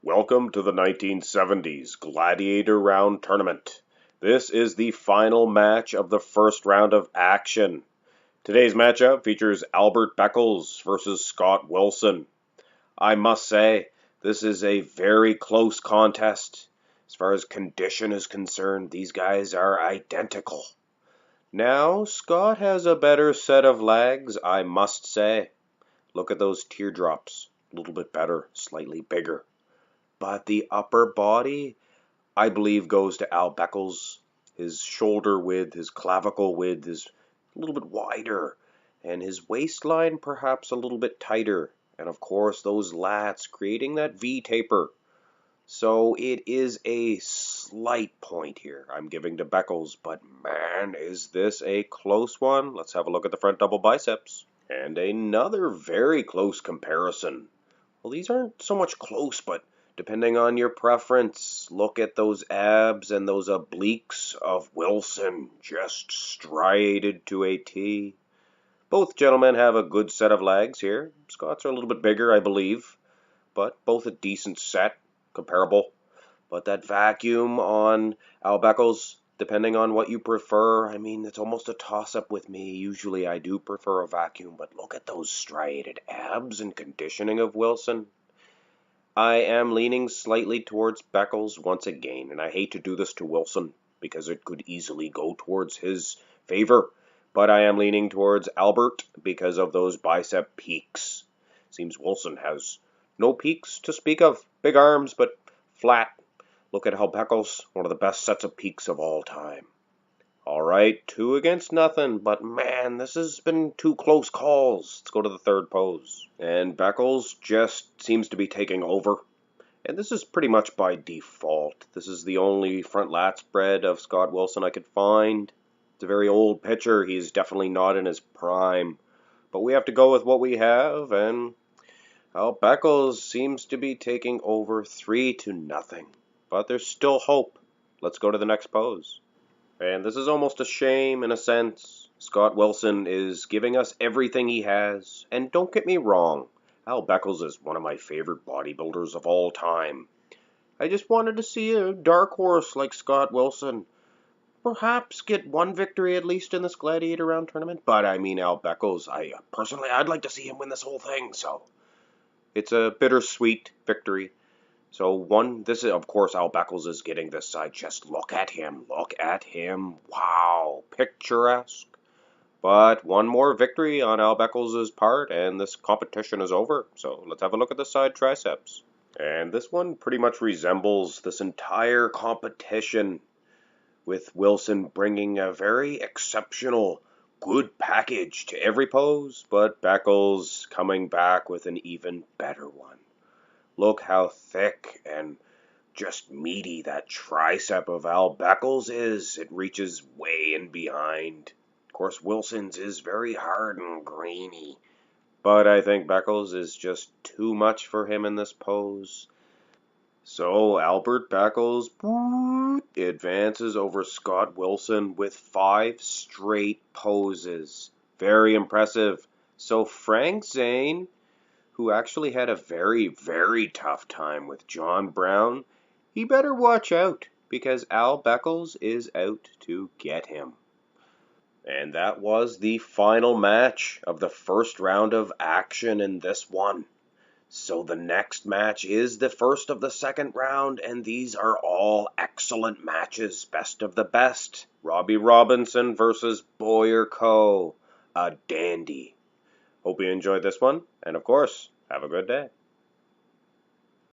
Welcome to the 1970s Gladiator Round Tournament. This is the final match of the first round of action. Today's matchup features Albert Beckles versus Scott Wilson. I must say, this is a very close contest. As far as condition is concerned, these guys are identical. Now, Scott has a better set of legs, I must say. Look at those teardrops. A little bit better, slightly bigger. But the upper body, I believe, goes to Al Beckles. His shoulder width, his clavicle width is a little bit wider, and his waistline perhaps a little bit tighter. And of course, those lats creating that V taper. So it is a slight point here I'm giving to Beckles, but man, is this a close one. Let's have a look at the front double biceps. And another very close comparison. Well, these aren't so much close, but depending on your preference, look at those abs and those obliques of Wilson, just striated to a T. Both gentlemen have a good set of legs here. Scott's are a little bit bigger, I believe, but both a decent set, comparable. But that vacuum on Al Beckles, depending on what you prefer, I mean, it's almost a toss-up with me. Usually I do prefer a vacuum, but look at those striated abs and conditioning of Wilson. I am leaning slightly towards Beckles once again, and I hate to do this to Wilson because it could easily go towards his favor, but I am leaning towards Albert because of those bicep peaks. Seems Wilson has no peaks to speak of, big arms, but flat. Look at how Beckles, one of the best sets of peaks of all time. All right, 2 against nothing, but man, this has been 2 close calls. Let's go to the third pose. And Beckles just seems to be taking over. And this is pretty much by default. This is the only front lat spread of Scott Wilson I could find. It's a very old pitcher. He's definitely not in his prime. But we have to go with what we have, and well, Beckles seems to be taking over 3-0. But there's still hope. Let's go to the next pose. And this is almost a shame in a sense. Scott Wilson is giving us everything he has. And don't get me wrong, Al Beckles is one of my favorite bodybuilders of all time. I just wanted to see a dark horse like Scott Wilson perhaps get one victory at least in this Gladiator Round tournament. But I mean, Al Beckles, I'd like to see him win this whole thing. So it's a bittersweet victory. So this is, of course, Al Beckles is getting this side. Just look at him. Wow, picturesque. But one more victory on Al Beckles' part, and this competition is over. So let's have a look at the side triceps. And this one pretty much resembles this entire competition, with Wilson bringing a very exceptional, good package to every pose, but Beckles coming back with an even better one. Look how thick and just meaty that tricep of Al Beckles is. It reaches way in behind. Of course, Wilson's is very hard and grainy. But I think Beckles is just too much for him in this pose. So Albert Beckles advances over Scott Wilson with 5 straight poses. Very impressive. So Frank Zane, who actually had a very, very tough time with John Brown, he better watch out, because Al Beckles is out to get him. And that was the final match of the first round of action in this one. So the next match is the first of the second round, and these are all excellent matches, best of the best. Robbie Robinson versus Boyer Coe, a dandy. Hope you enjoyed this one, and of course, have a good day.